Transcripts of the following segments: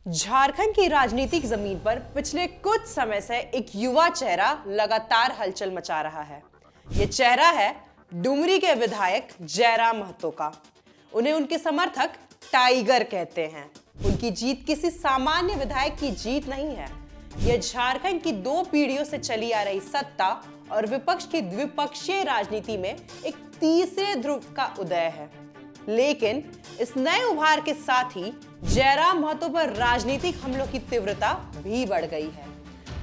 झारखंड की राजनीतिक जमीन पर पिछले कुछ समय से एक युवा चेहरा लगातार हलचल मचा रहा है। ये चेहरा है डुमरी के विधायक जयराम महतो का। उन्हें उनके समर्थक टाइगर कहते हैं। उनकी जीत किसी सामान्य विधायक की जीत नहीं है। यह झारखंड की 2 पीढ़ियों से चली आ रही सत्ता और विपक्ष की द्विपक्षीय राजनीति में एक तीसरे ध्रुव का उदय है। लेकिन इस नए उभार के साथ ही जयराम महतो पर राजनीतिक हमलों की तीव्रता भी बढ़ गई है।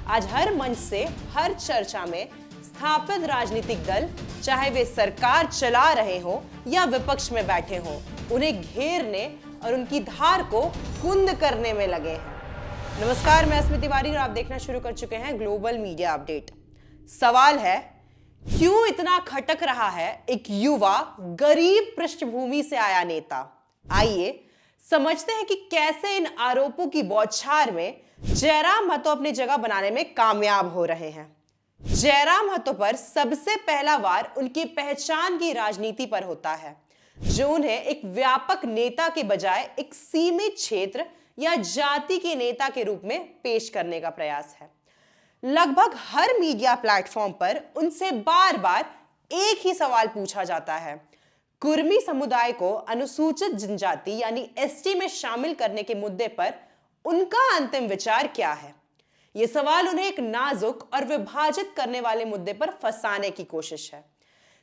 आज हर मंच से, हर चर्चा में स्थापित राजनीतिक दल, चाहे वे सरकार चला रहे हो या विपक्ष में बैठे हो, उन्हें घेरने और उनकी धार को कुंद करने में लगे हैं। नमस्कार, मैं स्मृति तिवारी और आप देखना शुरू कर चुके हैं ग्लोबल मीडिया अपडेट। सवाल है, क्यों इतना खटक रहा है एक युवा गरीब पृष्ठभूमि से आया नेता? आइए समझते हैं कि कैसे इन आरोपों की बौछार में जयराम महतो अपनी जगह बनाने में कामयाब हो रहे हैं। जयराम महतो पर सबसे पहला वार उनकी पहचान की राजनीति पर होता है, जो उन्हें एक व्यापक नेता के बजाय एक सीमित क्षेत्र या जाति के नेता के रूप में पेश करने का प्रयास है। लगभग हर मीडिया प्लेटफॉर्म पर उनसे बार बार एक ही सवाल पूछा जाता है, कुर्मी समुदाय को अनुसूचित जनजाति यानी एसटी में शामिल करने के मुद्दे पर उनका अंतिम विचार क्या है। यह सवाल उन्हें एक नाजुक और विभाजित करने वाले मुद्दे पर फंसाने की कोशिश है।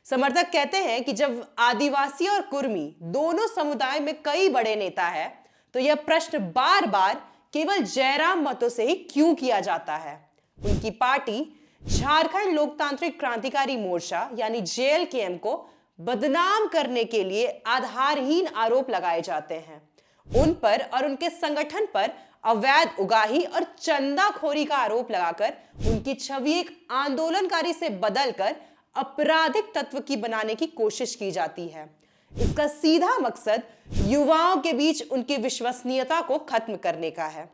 समर्थक कहते हैं कि जब आदिवासी और कुर्मी दोनों समुदाय में कई बड़े नेता है, तो यह प्रश्न बार बार केवल जयराम महतो से ही क्यों किया जाता है। उनकी पार्टी झारखंड लोकतांत्रिक क्रांतिकारी मोर्चा यानी जेएलकेएम को बदनाम करने के लिए आधारहीन आरोप लगाए जाते हैं। उन पर और उनके संगठन पर अवैध उगाही और चंदाखोरी का आरोप लगाकर उनकी छवि एक आंदोलनकारी से बदलकर आपराधिक तत्व की बनाने की कोशिश की जाती है। इसका सीधा मकसद युवाओं के बीच उनकी विश्वसनीयता को खत्म करने का है।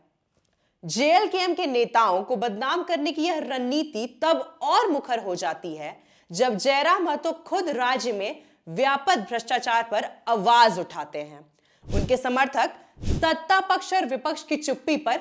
जेएलकेएम के नेताओं को बदनाम करने की यह रणनीति तब और मुखर हो जाती है जब जयराम महतो खुद राज्य में व्यापक भ्रष्टाचार पर आवाज उठाते हैं। उनके समर्थक सत्ता पक्ष और विपक्ष की चुप्पी पर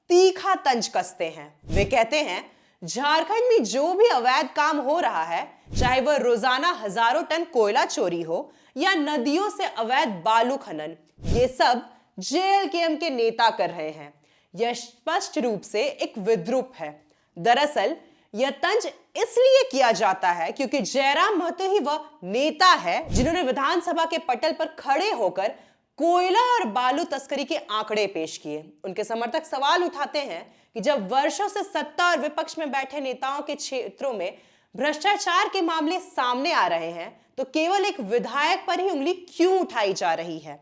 तीखा तंज कसते हैं। वे कहते हैं, झारखंड में जो भी अवैध काम हो रहा है, चाहे वह रोजाना हजारों टन कोयला चोरी हो या नदियों से अवैध बालू खनन, ये सब जेएलकेएम के नेता कर रहे हैं। यह स्पष्ट रूप से एक विद्रूप है। दरअसल यह तंज इसलिए किया जाता है क्योंकि जयराम महतो ही वह नेता है जिन्होंने विधानसभा के पटल पर खड़े होकर कोयला और बालू तस्करी के आंकड़े पेश किए। उनके समर्थक सवाल उठाते हैं कि जब वर्षों से सत्ता और विपक्ष में बैठे नेताओं के क्षेत्रों में भ्रष्टाचार के मामले सामने आ रहे हैं, तो केवल एक विधायक पर ही उंगली क्यों उठाई जा रही है?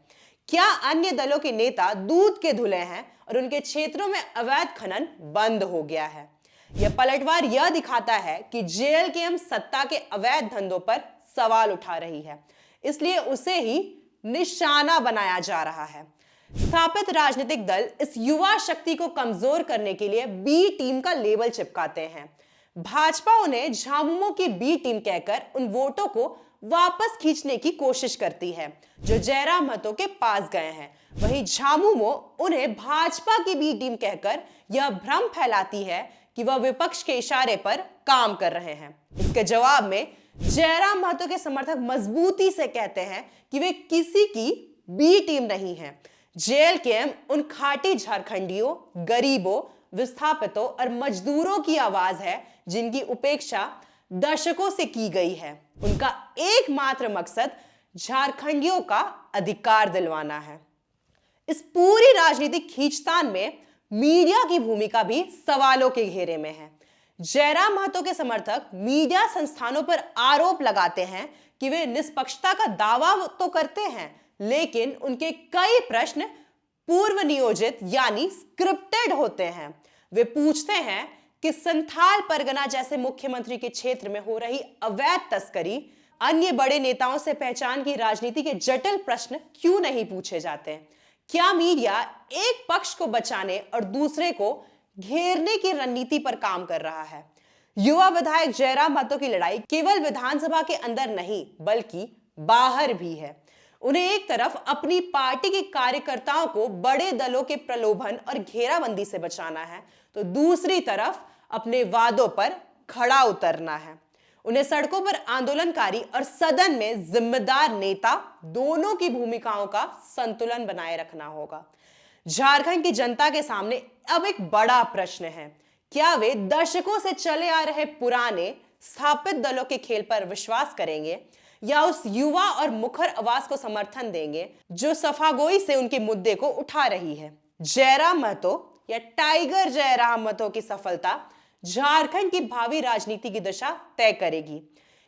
क्या अन्य दलों के नेता दूध के धुले हैं और उनके क्षेत्रों में अवैध खनन बंद हो गया है? यह पलटवार यह दिखाता है कि जेएलकेएम सत्ता के अवैध धंधों पर सवाल उठा रही है, इसलिए उसे ही निशाना बनाया जा रहा है। स्थापित राजनीतिक दल इस युवा शक्ति को कमजोर करने के लिए बी टीम का लेबल चिपकाते हैं। भाजपा उन्हें झामुमो की बी टीम कहकर उन वोटों को वापस खींचने की कोशिश करती है जो जयराम महतो के पास गए हैं। वहीं झामुमो उन्हें भाजपा की बी टीम कहकर यह भ्रम फैलाती है कि वह विपक्ष के इशारे पर काम कर रहे हैं। इसके जवाब में जयराम महतो के समर्थक मजबूती से कहते हैं कि वे किसी की बी टीम नहीं है। जेएलकेएम उन खाटी झारखंडियों, गरीबों, विस्थापितों और मजदूरों की आवाज है जिनकी उपेक्षा दशकों से की गई है। उनका एकमात्र मकसद झारखंडियों का अधिकार दिलवाना है। इस पूरी राजनीतिक खींचतान में मीडिया की भूमिका भी सवालों के घेरे में है। जयराम महतो के समर्थक मीडिया संस्थानों पर आरोप लगाते हैं कि वे निष्पक्षता का दावा तो करते हैं, लेकिन उनके कई प्रश्न पूर्व नियोजित यानी स्क्रिप्टेड होते हैं। वे पूछते हैं कि संथाल परगना जैसे मुख्यमंत्री के क्षेत्र में हो रही अवैध तस्करी, अन्य बड़े नेताओं से पहचान की राजनीति के जटिल प्रश्न क्यों नहीं पूछे जाते? क्या मीडिया एक पक्ष को बचाने और दूसरे को घेरने की रणनीति पर काम कर रहा है? युवा विधायक जयराम महतो की लड़ाई केवल विधानसभा के अंदर नहीं बल्कि बाहर भी है। उन्हें एक तरफ अपनी पार्टी के कार्यकर्ताओं को बड़े दलों के प्रलोभन और घेराबंदी से बचाना है, तो दूसरी तरफ अपने वादों पर खड़ा उतरना है। उन्हें सड़कों पर आंदोलनकारी और सदन में जिम्मेदार नेता दोनों की भूमिकाओं का संतुलन बनाए रखना होगा। झारखंड की जनता के सामने अब एक बड़ा प्रश्न है, क्या वे दशकों से चले आ रहे पुराने स्थापित दलों के खेल पर विश्वास करेंगे या उस युवा और मुखर आवाज को समर्थन देंगे जो सफागोई से उनके मुद्दे को उठा रही है। जयराम महतो या टाइगर जयराम महतो की सफलता झारखंड की भावी राजनीति की दिशा तय करेगी।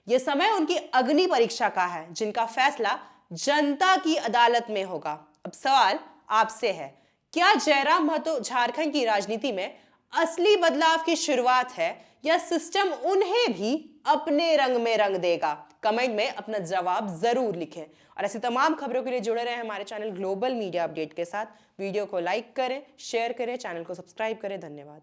यह समय उनकी अग्नि परीक्षा का है, जिनका फैसला जनता की अदालत में होगा। अब सवाल आपसे है, क्या जयराम महतो झारखंड की राजनीति में असली बदलाव की शुरुआत है या सिस्टम उन्हें भी अपने रंग में रंग देगा? कमेंट में अपना जवाब जरूर लिखें और ऐसी तमाम खबरों के लिए जुड़े रहें हमारे चैनल ग्लोबल मीडिया अपडेट के साथ। वीडियो को लाइक करें, शेयर करें, चैनल को सब्सक्राइब करें। धन्यवाद।